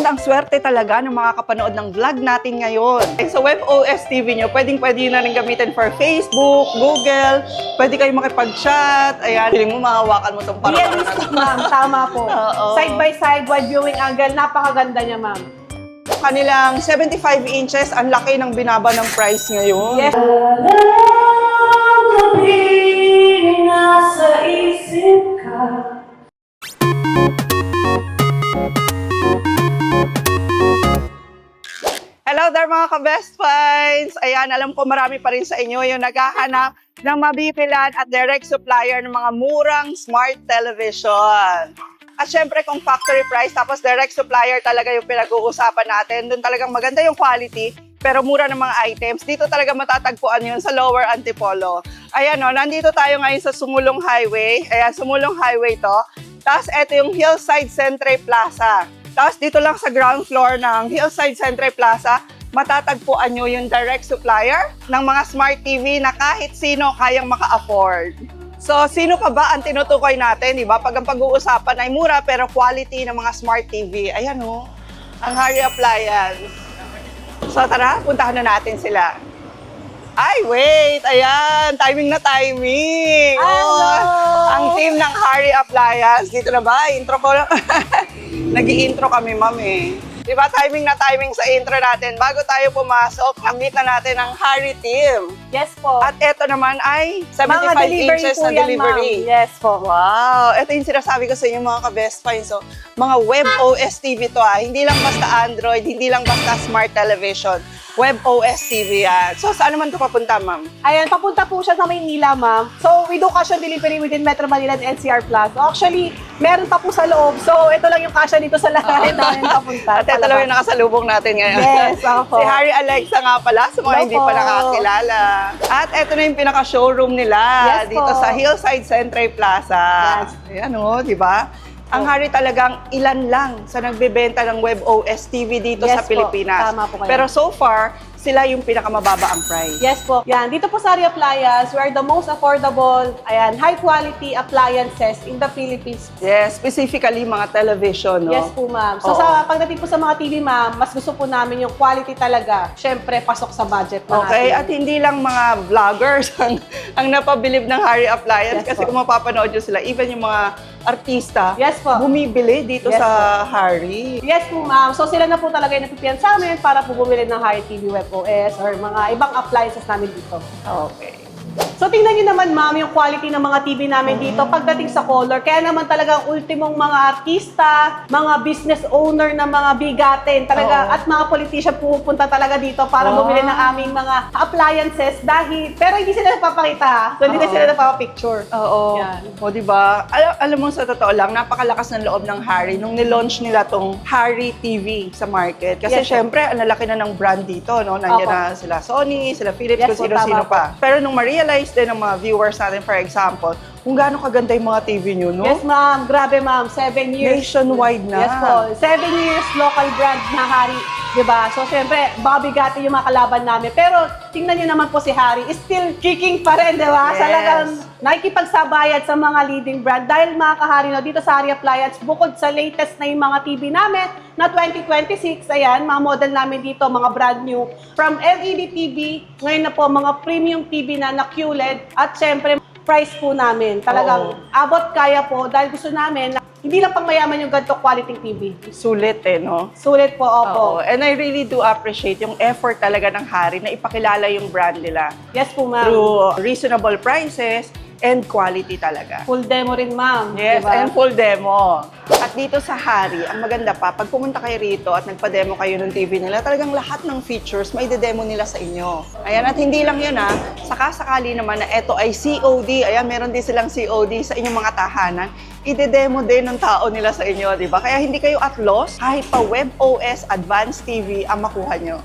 And ang swerte talaga ng mga kapanood ng vlog natin ngayon. Sa WebOS TV nyo, pwede na rin gamitin for Facebook, Google, pwede kayo makipag-chat. Ayan, feeling mo mahawakan mo itong parang. Realistic, ma'am. Tama po. Side by side, wide viewing angle. Napakaganda niya, ma'am. Kanilang 75 inches, ang laki ng binaba ng price ngayon. Yes. Nasa isip ka. Hello there mga ka-best finds! Ayan, alam ko marami pa rin sa inyo yung naghahanap ng mabibilan at direct supplier ng mga murang smart television. At syempre kung factory price tapos direct supplier talaga yung pinag-uusapan natin, dun talagang maganda yung quality pero mura ng mga items. Dito talaga matatagpuan yun sa Lower Antipolo. Ayan o, nandito tayo ngayon sa Sumulong Highway. Ayan, Sumulong Highway to. Tapos eto yung Hillside Centre Plaza. Tapos dito lang sa ground floor ng Hillside Centre Plaza, matatagpuan nyo yung direct supplier ng mga smart TV na kahit sino kayang maka-afford. So, sino pa ba ang tinutukoy natin, di ba? Pag ang pag-uusapan ay mura pero quality ng mga smart TV. Ayan o, ang Harry Appliance. So, tara, puntahan na natin sila. Ay, wait! Ayan! Timing na timing! Hello! Ang team ng Harry Appliance. Dito na ba? Intro ko lang. Nag-i-intro kami, ma'am eh. Di ba? Timing na timing sa intro natin. Bago tayo pumasok, meet na natin ang Harry team. Yes po. At eto naman ay 75 mga delivery inches po na yan, delivery. ma'am. Yes po. Wow! Ito yung sinasabi ko sa inyo mga ka-best finds. So, mga WebOS TV to ah. Hindi lang basta Android, hindi lang basta smart television. WebOS TV yan. So, saan naman ito papunta, ma'am? Ayan, papunta po siya sa Maynila, ma'am. So, we do cash on delivery within Metro Manila and NCR Plus. Actually, meron pa po sa loob. So, ito lang yung cash dito sa lahat namin papunta. At ito lang yung nakasalubong natin ngayon. Yes, ako. Si Harry Alexa nga pala, sa mga Hello hindi pa po. nakakilala. At ito na yung pinaka-showroom nila Yes dito po. sa Hillside Centre Plaza. Yes. Ayan o, di ba? Ang Harry talagang ilan lang sa nagbebenta ng WebOS TV dito Yes sa po. Pilipinas. Tama po kayo. Pero so far, sila yung pinakamababa ang price. Yes po. Yan, dito po sa Harry Appliance, we are the most affordable, ayan, high quality appliances in the Philippines. Yes, specifically mga television, no? Yes po, ma'am. So, Oo. sa pagdating po sa mga TV, ma'am, mas gusto po namin yung quality talaga. Siyempre, pasok sa budget na Okay, natin. at hindi lang mga vloggers ang napabilib ng Harry Appliance Yes kasi po. kung mapapanood nyo sila, even yung mga artista, Yes po. bumibili dito Yes sa Harry. Yes po, ma'am. So, sila na po talaga yung napipiyan sa amin para po bumili ng Harry TV WebOS or mga ibang appliances namin dito. Okay. So, tingnan nyo naman, ma'am, yung quality ng mga TV namin dito pagdating sa color. Kaya naman talagang ultimong mga artista, mga business owner na mga bigatin talaga, Oo. at mga politician pupunta talaga dito para Wow. bumili ng aming mga appliances dahil, pero hindi sila napapakita ha. So, hindi na Oo. sila napapapicture. Oo. Yan. O, diba? Alam mo, sa totoo lang, napakalakas ng loob ng Harry nung nilaunch nila tong Harry TV sa market. Kasi Yes, syempre, ang lalaki na ng brand dito, no? Nandiyan Opo. na sila Sony, sila Philips, Yes kung po, sino-sino tama pa. Pero nung ma-realize din ng mga viewers natin, for example, kung gaano kaganda yung mga TV nyo, no? Yes, ma'am. Grabe, ma'am. 7 years. Nationwide na. Yes po. 7 years local brand na Harry. Diba? So, syempre, babigati yung mga kalaban namin. Pero, tingnan nyo naman po si Harry. Still kicking pa rin, diba? Yes. Talagang nakikipagsabayad sa mga leading brand. Dahil mga kahari, no, dito sa Harry Appliance, bukod sa latest na yung mga TV namin na 2026, ayan, mga model namin dito, mga brand new. From LED TV, ngayon na po, mga premium TV na QLED. At syempre, price po namin. Talagang abot kaya po dahil gusto namin na hindi lang pang mayaman yung ganito quality TV. Sulit eh, no? Sulit po, opo. Oo. And I really do appreciate yung effort talaga ng Harry na ipakilala yung brand nila Yes po, ma'am. through reasonable prices and quality talaga. Full demo rin, ma'am. Yes, Diba? and full demo. At dito sa Harry, ang maganda pa, pag pumunta kayo rito at nagpa-demo kayo ng TV nila, talagang lahat ng features may de-demo nila sa inyo. Ayan, at hindi lang yun ha, sakasakali naman na eto ay COD. Ayan, meron din silang COD sa inyong mga tahanan. Ide-demo din ng tao nila sa inyo, di ba? Kaya hindi kayo at loss, kahit pa WebOS Advanced TV ang makuha nyo.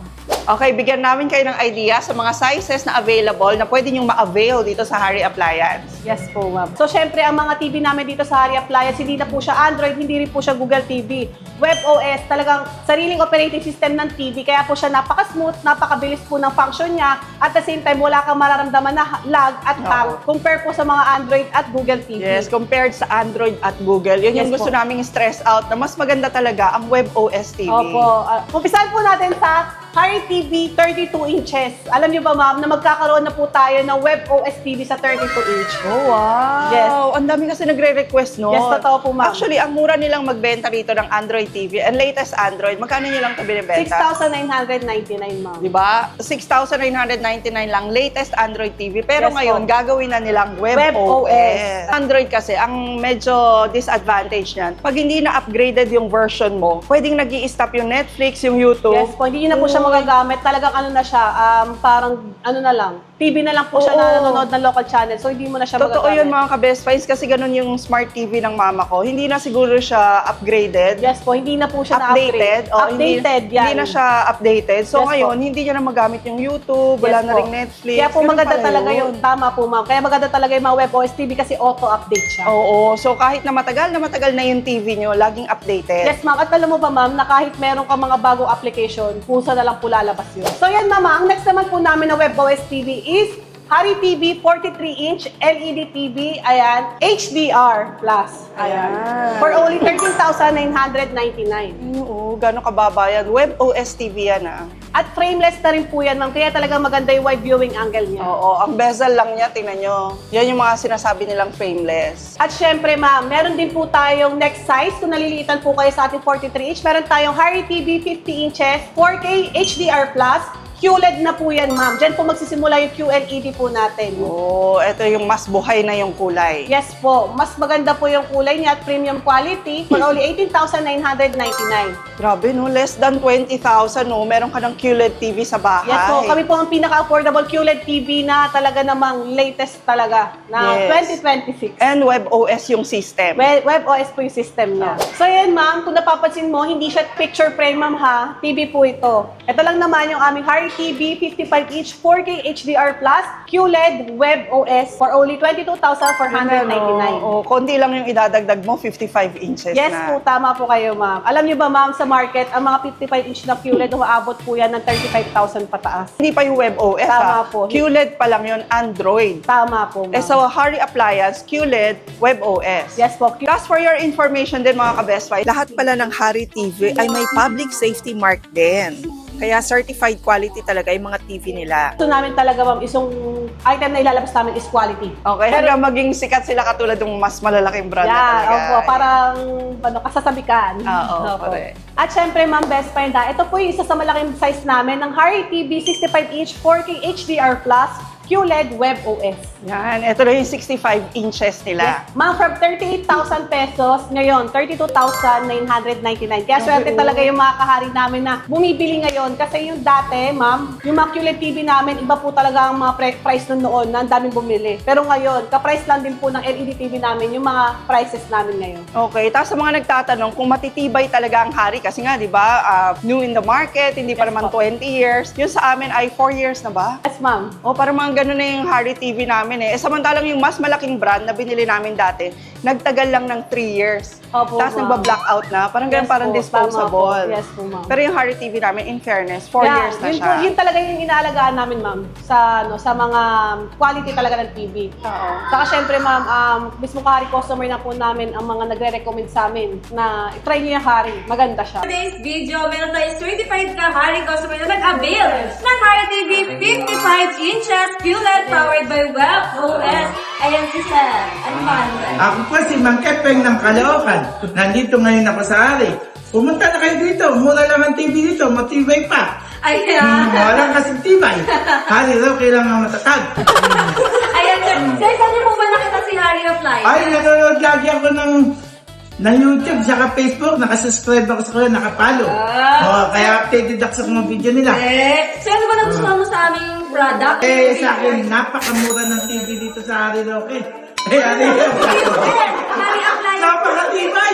Okay, bigyan namin kayo ng idea sa mga sizes na available na pwede nyo ma-avail dito sa Harry Appliance. Yes po, ma'am. So, syempre, ang mga TV namin dito sa Harry Appliance, hindi na po siya Android, hindi rin po siya Google TV. WebOS, talagang sariling operating system ng TV, kaya po siya napaka-smooth, napakabilis po ng function niya. At the same time, wala kang mararamdaman na lag at hang compare po sa mga Android at Google TV. Yes, compared sa Android at Google. Yun yung Yes gusto po. naming stress out na mas maganda talaga ang WebOS TV. Opo. Umpisahan po natin sa Harry TV 32 inches. Alam niyo ba, ma'am, na magkakaroon na po tayo ng WebOS TV sa 32 inch. Oh, wow! Yes. Ang dami kasi nagre-request no. Yes, totoo po, ma'am. Actually, ang mura nilang magbenta rito ng Android TV and latest Android, magkano nilang ito binibenta? 6,999, ma'am. Di ba? 6,999 lang latest Android TV. Pero Yes, ngayon, po. gagawin na nilang WebOS. Android kasi, ang medyo disadvantage niyan, pag hindi na-upgraded yung version mo, pwedeng nag-i-stop yung Netflix, yung YouTube. Yes po, hindi na po siya magagamit. Talagang ano na siya, parang ano na lang, TV na lang po siya Oo. na nanonood ng local channel. So, hindi mo na siya Totoo magagamit. yun mga ka-best finds kasi ganun yung smart TV ng mama ko. Hindi na siguro siya upgraded. Yes po, hindi na po siya Updated. na-upgrade. O, Updated, hindi, yan. Hindi na siya updated. So Yes po. ngayon, hindi niya na magamit yung YouTube, wala Yes na po. ring Netflix. Kaya po Ganun maganda pala talaga yun. yung, tama po ma'am. Kaya maganda talaga yung mga WebOS TV kasi auto-update siya. Oo. So kahit na matagal na yung TV nyo, laging updated. Yes, ma'am. At alam mo ba, ma'am, na kahit meron ka mga bagong application, pusa na lang po lalabas yun. So, yan, ma'am. Ang next naman po namin na WebOS TV is Harry TV 43-inch LED TV. Ayan. HDR Plus. Ayan. Ayan. For only 13,999. Oo, gano'ng kababa yan. WebOS TV yan ah. At frameless na rin po yan, ma'am. Kaya talagang maganda yung wide viewing angle niya. Oo, ang bezel lang niya, tingnan nyo. Yan yung mga sinasabi nilang frameless. At syempre, ma'am, meron din po tayong next size. Kung naliliitan po kayo sa ating 43-inch, meron tayong Harry TV 50 inches, 4K HDR+, QLED na po yan, ma'am. Diyan po magsisimula yung QLED po natin. Oo, ito yung mas buhay na yung kulay. Yes po, mas maganda po yung kulay niya at premium quality for only 18,999. Grabe no, less than 20,000 no, meron ka ng QLED TV sa bahay. Yes po, kami po ang pinaka-affordable QLED TV na talaga namang latest talaga na Yes. 2026. And WebOS yung system. WebOS po yung system niya. So yan, ma'am, kung napapansin mo, hindi siya picture frame, ma'am, ha? TV po ito. Ito lang naman yung aming Harry TV 55-inch 4K HDR+, QLED WebOS for only 22,499. Oo, konti lang yung idadagdag mo, 55 inches Yes na. po, tama po kayo, ma'am. Alam niyo ba, ma'am, sa market, ang mga 55-inch na QLED, umaabot po yan ng 35,000 pataas. Hindi pa yung WebOS Tama ha. po. QLED pa lang yun, Android. Tama po, ma'am. Eh sa Harry Appliance, QLED, WebOS. Yes po. Just for your information din mga ka-Best Buy, lahat pala ng Harry TV ay may public safety mark din. Kaya certified quality talaga yung mga TV nila. Gusto namin talaga, ma'am, isang item na ilalabas namin is quality. Okay, hanggang maging sikat sila katulad ng mas malalaking brand na Yeah, talaga. opo, parang kasasabikan. Oo, Opo. correct. At syempre, ma'am, best friend, ito po yung isa sa malaking size namin ng Harry TV 65-inch 4K HDR+, QLED WebOS. Yan, ito na yung 65 inches nila. Yes. Ma'am, from 38,000 pesos, ngayon, 32,999. Kaya swerte talaga yung mga kahari namin na bumibili ngayon. Kasi yung dati, ma'am, yung mga QLED TV namin, iba po talaga ang mga price nun noon na ang daming bumili. Pero ngayon, ka-price lang din po ng LED TV namin yung mga prices namin ngayon. Okay, tapos sa mga nagtatanong kung matitibay talaga ang Harry, kasi nga, di ba, new in the market, hindi pa Yes naman po. 20 years. Yung sa amin ay 4 years na ba? Yes, ma'am. O, parang mga ganun na yung Harry TV namin eh. Samantalang yung mas malaking brand na binili namin dati, nagtagal lang ng 3 years. Opo, Tapos ma'am. nagba-blackout na, parang ganun, Yes parang po, disposable. tama po. Yes po, ma'am. Pero yung Harry TV namin, in fairness, 4 years na yun siya. Po, yun talaga yung inaalagaan namin, ma'am, sa mga quality talaga ng TV. Oo. Saka syempre, ma'am, mismo kahari customer na po namin ang mga nagre-recommend sa amin na i-try niyo yung Harry. Maganda siya. Today's video, meron tayong certified na Harry customer na nag-avail ng Harry TV 55 inches QLED powered by WebOS. Ayan si Sir. Ano ba? Ako po si Mang Kepeng ng Caloocan. Nandito ngayon ako sa Ari. Pumunta na kayo dito. Mura lang ang TV dito. Matibay pa. Ayan. Walang kasing tibay. Hari raw kailangan matatag. Ayan, Sir. Sir, saan niyo po ba nakita si Harry Apply? Ay, nanonood lagi ako ng YouTube, saka Facebook. Nakasubscribe ako sa kanila, nakapalo. Kaya updated ako sa mga video nila. Sir, ano ba nagustuhan mo sa aming product? Sa akin, napakamura ng TV dito sa Hari Roque. Kaya rin yan. Hari Appliance. Napakatibay!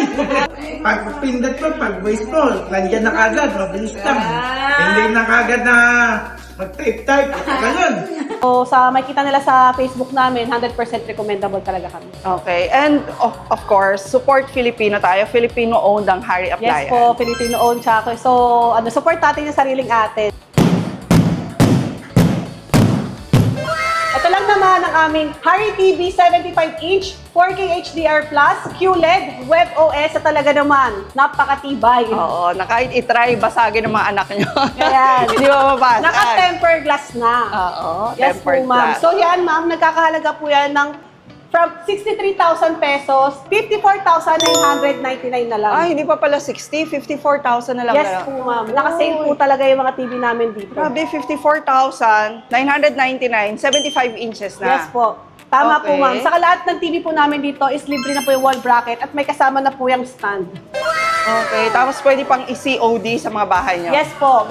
Pag pindot ko, pag voice ko, nandiyan na kagad, mabilis lang. Hindi na kagad na mag-type. Ganun. So, makikita nila sa Facebook namin, 100% recommendable talaga kami. Okay. And of course, support Filipino tayo. Filipino-owned ang Hari Yes Appliance. po, Filipino-owned siya. So, support natin yung sariling atin. Ito lang naman ang aming Hari TV 75-inch 4K HDR Plus QLED Web OS na talaga naman napakatibay. Oo, na kahit itry, basagin ng mga anak nyo. Ayan. Hindi mo mabasag. Naka-temper glass na. Oo, Yes po, tempered ma'am. glass. So yan, ma'am, nagkakahalaga po yan ng from 63,000 pesos, 54,999 na lang. Ay, hindi pa pala 60, 54,000 na lang. Yes po, ma'am. Naka-sale po talaga yung mga TV namin dito. Grabe, 54,999, 75 inches na. Yes po. Tama po, Okay. ma'am. Saka lahat ng TV po namin dito is libre na po yung wall bracket at may kasama na po yung stand. Okay, tapos pwede pang i-COD sa mga bahay nyo. Yes po.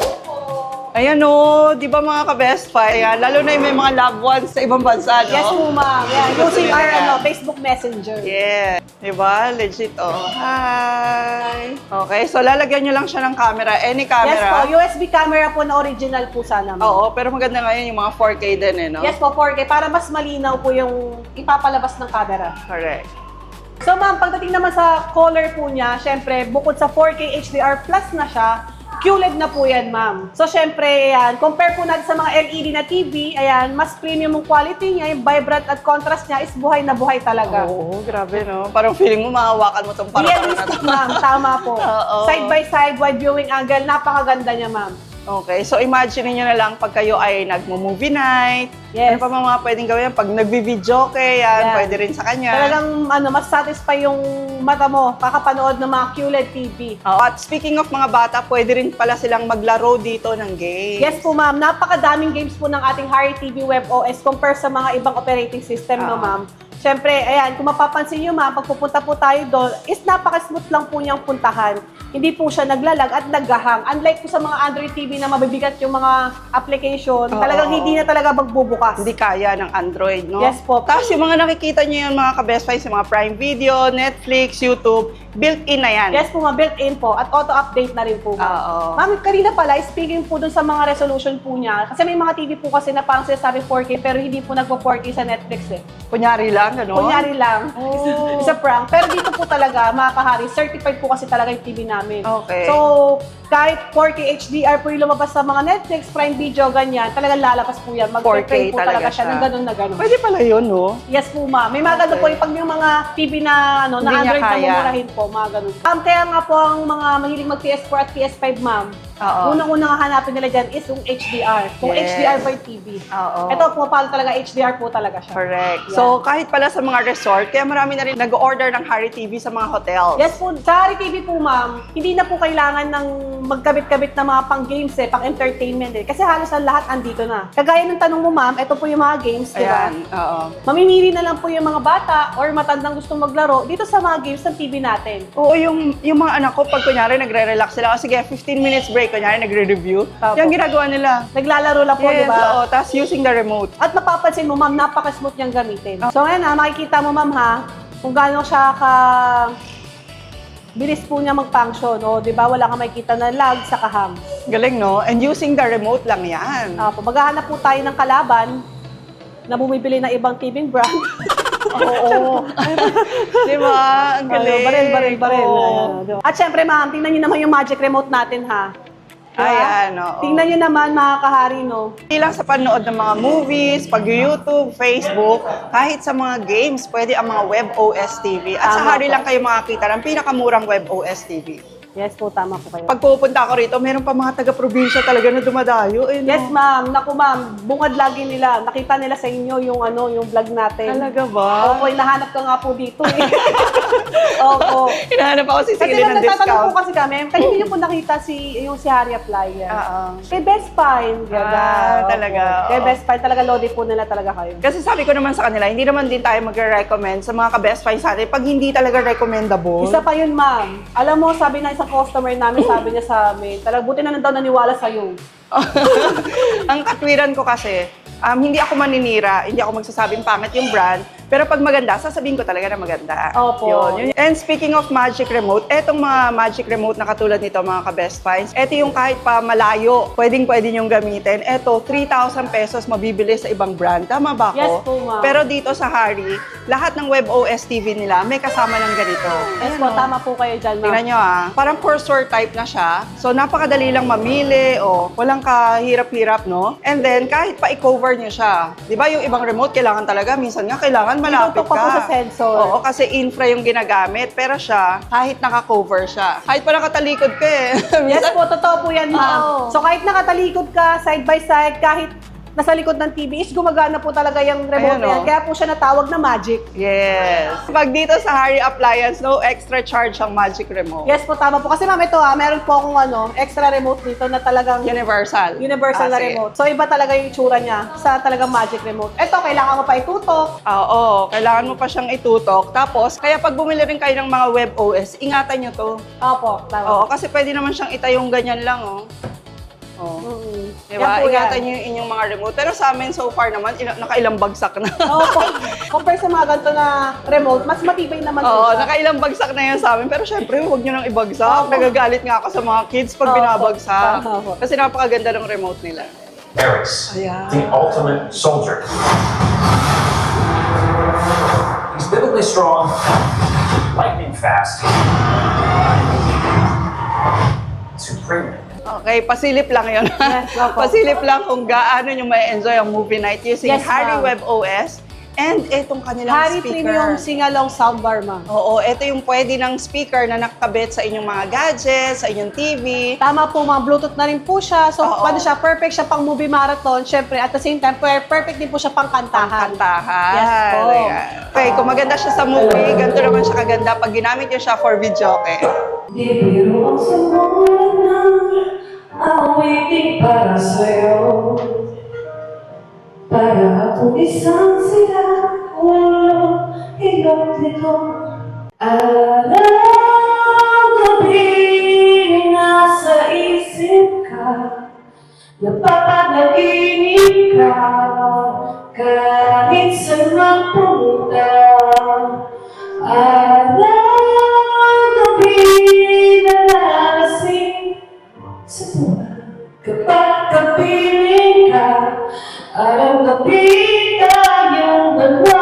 Ayan o, di ba mga ka-best find? Ayan, lalo na yung may mga loved ones sa ibang bansa, no? Yes po, ma'am. Yeah, Gusto using nila our yan. Facebook Messenger. Yeah. Di ba? Legit, oh. Hi! Okay, so lalagyan nyo lang siya ng camera. Any Yes po. camera. USB camera po na original po sana, ma'am. Oo, pero maganda ngayon yung mga 4K din, eh, no? Yes po, 4K. Para mas malinaw po yung ipapalabas ng camera. Correct. So ma'am, pagdating naman sa color po niya, syempre, bukod sa 4K HDR Plus na siya, QLED na po yan, ma'am. So syempre, ayan, compare po natin sa mga LED na TV, ayan, mas premium ang quality niya, yung vibrant at contrast niya is buhay na buhay talaga. Oo, grabe, no? Parang feeling mo mahawakan mo itong parang Realistic, ma'am. Tama po. Oo. Side by side, wide viewing angle, napakaganda niya, ma'am. Okay, so imagine niyo na lang pag kayo ay nagmo-movie night. Yes. Ano pa mga pwedeng gawin? Pag nagbi-video yan, Yan. pwede rin sa kanya. Talagang mas satisfy yung mata mo kakapanood ng mga QLED TV. Oo, at speaking of mga bata, pwede rin pala silang maglaro dito ng game. Yes po, ma'am. Napakadaming games po ng ating Hari TV Web OS compare sa mga ibang operating system, no, Oo. ma'am. Siyempre, ayan, kung mapapansin nyo, ma'am, pag pupunta po tayo doon, is napaka-smooth lang po niyang puntahan. Hindi po siya naglalag at naghahang. Unlike po sa mga Android TV na mabibigat yung mga application, Oo. talagang hindi na talaga magbubukas. Hindi kaya ng Android, no? Yes po. Tapos yung mga nakikita nyo yung mga ka-best finds, yung mga Prime Video, Netflix, YouTube, built-in na yan. Yes po, ma'am, built-in po at auto-update na rin po, ma'am. Oo. Ma'am, kanina pala, speaking po dun sa mga resolution po niya, kasi may mga TV po kasi na parang sinasabi 4K pero hindi po nagpo-4K sa Netflix eh. Kunyari lang, ano? Kunyari lang, Oh. isa prank. Pero dito po talaga, mga kahari, certified po kasi talaga yung TV namin. Okay. So, kahit 4K HDR po yung lumabas sa mga Netflix, Prime Video, ganyan, talagang lalabas po yan. 4K Mag-play po talaga talaga siya siya. ng ganun na ganun. Pwede pala yun, no? Yes po, ma'am. May mga ganun Okay. po yung pag yung mga TV na, na Hindi niya Android na kaya. mumurahin po, mga ganun. Kaya nga po ang mga mahilig mag-PS4 at PS5, ma'am, Oo. unang-unang hanapin nila dyan is yung HDR. Kung Yes. HDR by TV. Oo. Ito, pumapalo talaga, HDR po talaga siya. Correct. Yeah. So, kahit pala sa mga resort, kaya marami na rin nag-order ng Hari TV sa mga hotels. Yes po, sa Hari TV po, ma'am, hindi na po kailangan ng magkabit-kabit na mga pang-games pang-entertainment Kasi halos ang lahat andito na. Kagaya ng tanong mo, ma'am, ito po yung mga games, di ba? Ayan, oo. Mamimili na lang po yung mga bata or matandang gustong maglaro dito sa mga games ng TV natin. Oo, yung mga anak ko, pag kunyari nagre-relax sila, sige, 15 minutes break, kunyari nagre-review, Opo. yung ginagawa nila. Naglalaro lang po, di Yes, ba? oo, tapos using the remote. At mapapansin mo, ma'am, napaka-smooth niyang gamitin. So ngayon makikita mo, ma'am, ha, kung gaano siya bilis po niya mag-function. O, di ba, wala kang makikita na lag sa kahang. Galing, no? And using the remote lang yan. Maghahanap po tayo ng kalaban na bumibili ng ibang TV brand. Oo. Di ba? Ang galing. Baril. Oo. Diba? At syempre, ma'am, tingnan niyo naman yung magic remote natin, ha? Diba? Ayan, oo. Tingnan niyo naman, mga kahari, no? Hindi lang sa panood ng mga movies, pag-YouTube, Facebook, kahit sa mga games, pwede ang mga web OS TV. At sa Tama Hari po. lang kayo makakita ng pinakamurang web OS TV. Yes po, tama po kayo. Pag pupunta ako rito, meron pa mga taga-probinsya talaga na dumadayo. Eh, no? Yes, ma'am. Naku, ma'am. Bungad lagi nila. Nakita nila sa inyo yung yung vlog natin. Talaga ba? Opo, hinahanap ka nga po dito eh. Opo. Hinahanap ako si Kasi Sili ng nagtatanong po discount. kasi kami, kaya hindi niyo po nakita yung si Hari Appliance. Oo. Kay Best Find. Ah, Opo. talaga, Kay oo. Best Find, talaga loaded po nila talaga kayo. Kasi sabi ko naman sa kanila, hindi naman din tayo magre-recommend sa mga ka-best finds natin pag hindi talaga recommendable. Isa pa yun, ma'am. Alam mo, sabi na isang customer namin, sabi niya sa amin, talaga buti na daw naniwala sa'yo. Ang katwiran ko kasi, hindi ako maninira, hindi ako magsasabing pangit yung brand, Pero pag maganda, sasabihin ko talaga na maganda. Opo. Yun. And speaking of magic remote, etong mga magic remote na katulad nito mga ka-best finds, eto yung kahit pa malayo, pwede nyong gamitin. Eto, 3,000 pesos mabibili sa ibang brand. Tama ba ako? Yes po, ma'am. Pero dito sa Harry, lahat ng WebOS TV nila may kasama ng ganito. Yes Ayan, po, oh. tama po kayo dyan, ma'am. Tingnan nyo parang cursor type na siya. So, napakadali lang mamili, walang kahirap-hirap, no? And then, kahit pa i-cover nyo siya. Di ba yung ibang remote, kailangan talaga, minsan nga, kailangan malapit Tinutok pa ka. po sa sensor. Oo, kasi infra yung ginagamit. Pero siya, kahit naka-cover siya. Kahit pa nakatalikod ka Yes po, totoo po yan, ma'am. Oo. So kahit nakatalikod ka, side by side, kahit nasa likod ng TV, is gumagana po talaga yung remote Ayan, na yan. oh. Kaya po siya natawag na Magic. Yes. Pag dito sa Harry Appliance, no extra charge ang Magic Remote. Yes po, tama po. Kasi ma'am, ito meron po akong extra remote dito na talagang Universal. universal na Sige. remote. So iba talaga yung itsura niya sa talagang Magic Remote. Ito, kailangan mo pa itutok. Oo, kailangan mo pa siyang itutok. Tapos, kaya pag bumili rin kayo ng mga WebOS, ingatan nyo to. Opo, tama. Oo, kasi pwede naman siyang itayong ganyan lang, Mm-mm. Diba? Yan po Ingatan yan. nyo yung inyong mga remote. Pero sa amin, so far naman, nakailang bagsak na. Opo. Compare sa mga ganito na remote, mas matibay naman po Oo, siya. nakailang bagsak na yan sa amin. Pero syempre, huwag nyo nang ibagsak. Opo. Nagagalit nga ako sa mga kids pag Opo. binabagsak. Opo. Kasi napakaganda ng remote nila. Ares, Ayan. the ultimate soldier. He's biblically strong, lightning fast, supreme. Okay, pasilip lang yun. Yes, opo. Pasilip lang kung gaano nyo may enjoy ang movie night using Yes, Harry ma'am. WebOS and itong kanilang Harry speaker. Premium Sing-Along Soundbar, ma'am. Oo, ito yung pwede ng speaker na nakakabit sa inyong mga gadgets, sa inyong TV. Tama po, mga Bluetooth na rin po siya. So, Oo. paano siya? Perfect siya pang movie marathon. Siyempre, at the same time, perfect din po siya pang kantahan. Kantahan. Yes po. Ayan. Okay, kung maganda siya sa movie, ganito naman siya kaganda pag ginamit niyo siya for videoke. Di biro ang sumulat ng awiting para sa'yo. Para akong isang sila, walang hilap nito. Araw-gabi nasa isip ka, napapanaginip ka, kahit saan man pumunta. Araw-gabi nalalasing sa buwan. Kapag kapiling ka, araw-gabi tayong dalawa.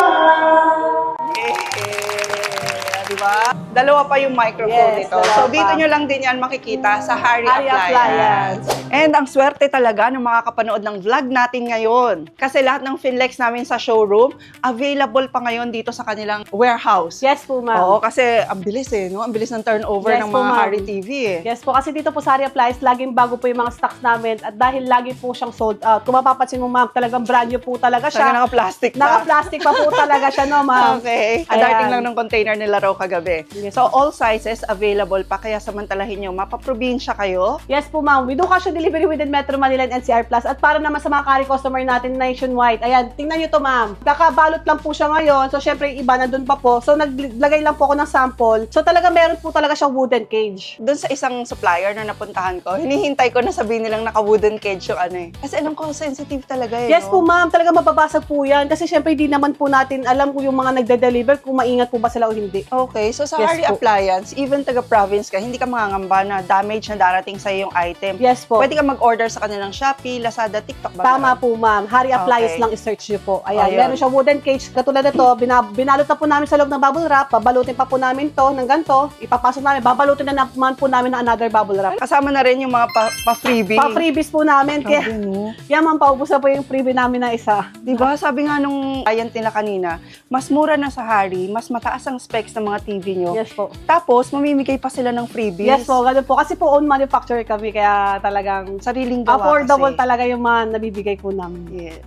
Diba? Dalawa pa yung microphone Yes, nito. dalawa So, dito pa. nyo lang din yan makikita sa Harry Harry Appliance. And ang swerte talaga ng makakapanood ng vlog natin ngayon. Kasi lahat ng Finlex namin sa showroom, available pa ngayon dito sa kanilang warehouse. Yes po, ma'am. Oo, kasi ang bilis no? Ang bilis ng turnover Yes ng po, mga ma'am. Harry TV Yes po, kasi dito po sa Harry Appliance, laging bago po yung mga stocks namin at dahil lagi po siyang sold out. Kung mapapansin mo, ma'am, talagang brand new po talaga Talaga siya. naka-plastic pa. Naka-plastic pa po talaga siya, no, ma'am? Okay. Ang Ayan. dating lang ng container nila raw kagabi. Yes. So, all sizes available pa. Kaya samantalahin nyo, mapaprobinsya kayo. Yes po, ma'am. We do cash on delivery within Metro Manila and NCR Plus. At para naman sa mga carry customer natin nationwide, ayan, tingnan nyo to, ma'am. Kakabalot lang po siya ngayon. So, syempre, yung iba nandun pa po. So, naglagay lang po ako ng sample. So, talaga meron po talaga siyang wooden cage. Doon sa isang supplier na napuntahan ko, hinihintay ko na sabihin nilang naka-wooden cage yung ano eh. Kasi alam ko, sensitive talaga eh. Yes po, no? ma'am. Talaga mababasag po yan. Kasi syempre, hindi naman po natin alam kung yung mga nagde-deliver kung maingat po ba sila o hindi. Okay, so sa Yes Harry po. Appliance, even taga-province ka, hindi ka mangangamba na damage na darating sa yung item. Yes po. Pwede ka mag-order sa kanilang Shopee, Lazada, TikTok ba? Tama po, ma'am. Harry Appliance Okay. lang i-search nyo po. Ayan, Ayun. meron siya wooden cage. Katulad nito, binalot na po namin sa loob ng bubble wrap. Babalutin pa po namin to ng ganito. Ipapasok namin. Babalutin na naman po namin ng another bubble wrap. Kasama na rin yung mga pa-freebie. Pa-freebies po namin. Kaya, Sabi mo. yan ma'am, paubos na po yung freebie namin na isa. Diba? Sabi nga nung client nila kanina, mas mura na sa Harry, mas mataas ang specs ng mga TV nyo. Yes po. Tapos, mamimigay pa sila ng freebies. Yes po, ganun po. Kasi po own manufacturer kami, kaya talagang Sariling gawa affordable kasi. talaga yung mga nabibigay po namin. Yes.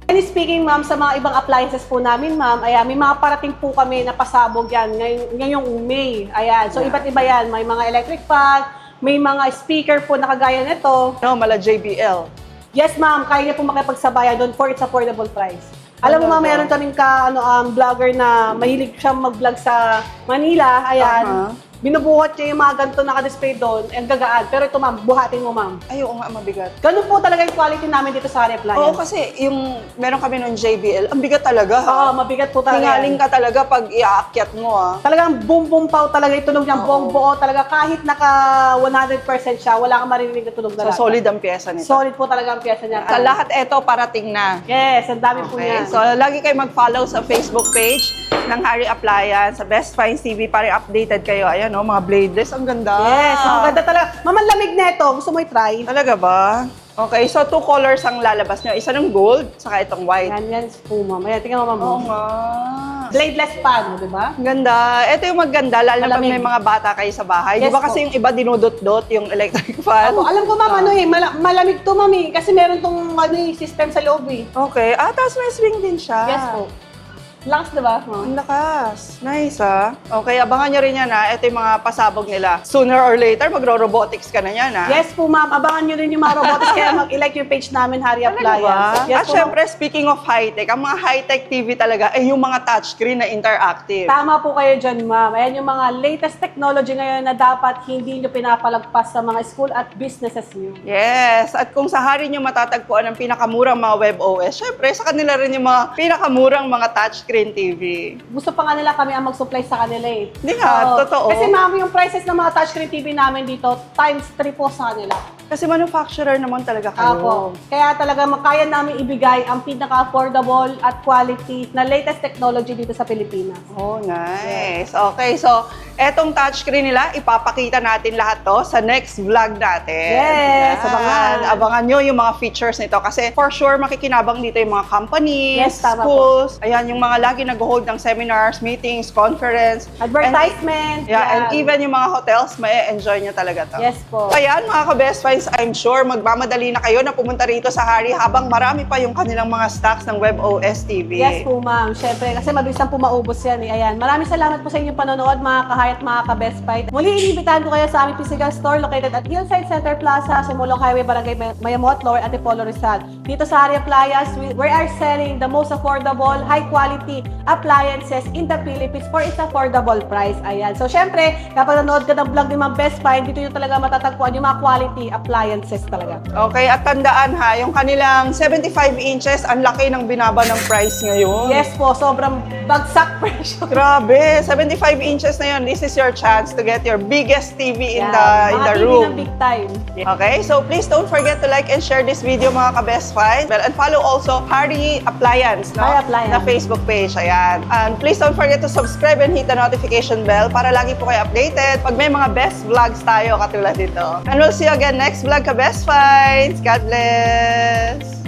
And speaking, ma'am, sa mga ibang appliances po namin, ma'am, ayan, may mga parating po kami na pasabog yan ngayong May. Ayan, so iba't iba yan. May mga electric fan, may mga speaker po na kagaya nito. No, mala JBL. Yes, ma'am, kaya niya po makipagsabayan doon for its affordable price. Alam mo, ma'am, meron kaming vlogger na mahilig siyang mag-vlog sa Manila. Ayan. binubuhat niya yung mga ganito naka-display doon, ang gagaan. Pero ito ma'am, buhatin mo ma'am. Ay, oo nga, mabigat. Ganun po talaga yung quality namin dito sa Harry Appliance. Oo, kasi yung meron kami nung JBL, ang bigat talaga. Oo, mabigat po talaga. Tingaling ka talaga pag iaakyat mo, ah. Talagang boom-boom pow talaga yung tunog niyang buong buo. Talaga kahit naka 100% siya, wala kang maririnig na tunog na So, lahat. solid ang pyesa nito. Solid po talaga ang pyesa niya. Sa lahat eto, parating na. Yes, ang dami po Okay, niyan. so lagi kayo mag-follow sa Facebook page ng Harry Appliance, sa Best Finds TV para updated kayo. Ayan, oh, mga bladeless, ang ganda. Yes, ang ganda talaga. Ma'am, ang lamig na ito. Gusto mo i-try? Talaga ba? Okay, so 2 colors ang lalabas nyo. Isa ng gold, saka itong white. Yan, yan po ma'am. Ayan, tingnan mo ma'am. Oo nga. Bladeless pan, di ba? Ang ganda. Ito yung maganda, lalo na pag Malamig. may mga bata kayo sa bahay. Di Yes ba po. kasi yung iba dinudot-dot yung electric fan? Ako, alam ko ma'am, ano eh, malamig to ma'am eh. Kasi meron tong ano, eh, system sa loob eh. Okay. Ah, tapos may swing din siya. Yes po. Lakas, di ba? Ang lakas. Nice, ah. Okay, abangan nyo rin yan, ah. Ito yung mga pasabog nila. Sooner or later, magro-robotics ka na yan, ah. Yes po ma'am, abangan nyo rin yung mga robotics kaya mag-like yung page namin, Harry Talaga Appliance. ba? Yes At po, syempre, speaking of high-tech, ang mga high-tech TV talaga ay yung mga touchscreen na interactive. Tama po kayo dyan, ma'am. Ayan yung mga latest technology ngayon na dapat hindi nyo pinapalagpas sa mga school at businesses nyo. Yes, at kung sa hari nyo matatagpuan ang pinakamurang mga web OS, syempre sa kanila rin yung mga pinakamurang mga touchscreen TV. Gusto pa nga nila kami ang mag-supply sa kanila eh. Hindi nga, Oo. totoo. Kasi ma'am, yung prices ng mga touchscreen TV namin dito, times 3 po sa kanila. Kasi manufacturer naman talaga kayo. Ako. Kaya talaga kaya namin ibigay ang pinaka-affordable at quality na latest technology dito sa Pilipinas. Oh, nice. Okay, so etong touchscreen nila, ipapakita natin lahat to sa next vlog natin. Yes, Yan. abangan. Abangan nyo yung mga features nito kasi for sure makikinabang dito yung mga companies, Yes, tama schools, ayan, yung mga lagi nag-hold ng seminars, meetings, conference. Advertisement. And, and yan. even yung mga hotels, may enjoy nyo talaga to. Yes po. Ayan, mga ka-best finds, I'm sure magmamadali na kayo na pumunta rito sa Harry habang marami pa yung kanilang mga stocks ng WebOS TV. Yes po, ma'am. Siyempre, kasi mabilis lang po maubos yan eh. Ayan. Maraming salamat po sa inyong panonood, mga kahay at mga ka-best fight. Muli, inibitahan ko kayo sa aming physical store located at Hillside Center Plaza, Sumulong Highway, Barangay Mayamot, Lower Antipolo, Rizal. Dito sa Harry Appliance, we are selling the most affordable, high-quality appliances in the Philippines for its affordable price. Ayan. So, siyempre, kapag nanood ka ng vlog ni Ma'am Best Find, dito yung talaga matatagpuan yung mga quality appliances talaga. Okay, at tandaan ha, yung kanilang 75 inches, ang laki ng binaba ng price ngayon. Yes po, sobrang bagsak presyo. Grabe, 75 inches na yun. This is your chance to get your biggest TV in Yan. the Mga TV room. ng big time. Okay, so please don't forget to like and share this video, mga ka-best find. Well, and follow also Harry Appliance, no? Harry Appliance. Na Facebook page, ayan. And please don't forget to subscribe and hit the notification bell para lagi po kayo updated pag may mga best vlogs tayo katulad dito. And we'll see you again next vlog, ka-best finds. God bless!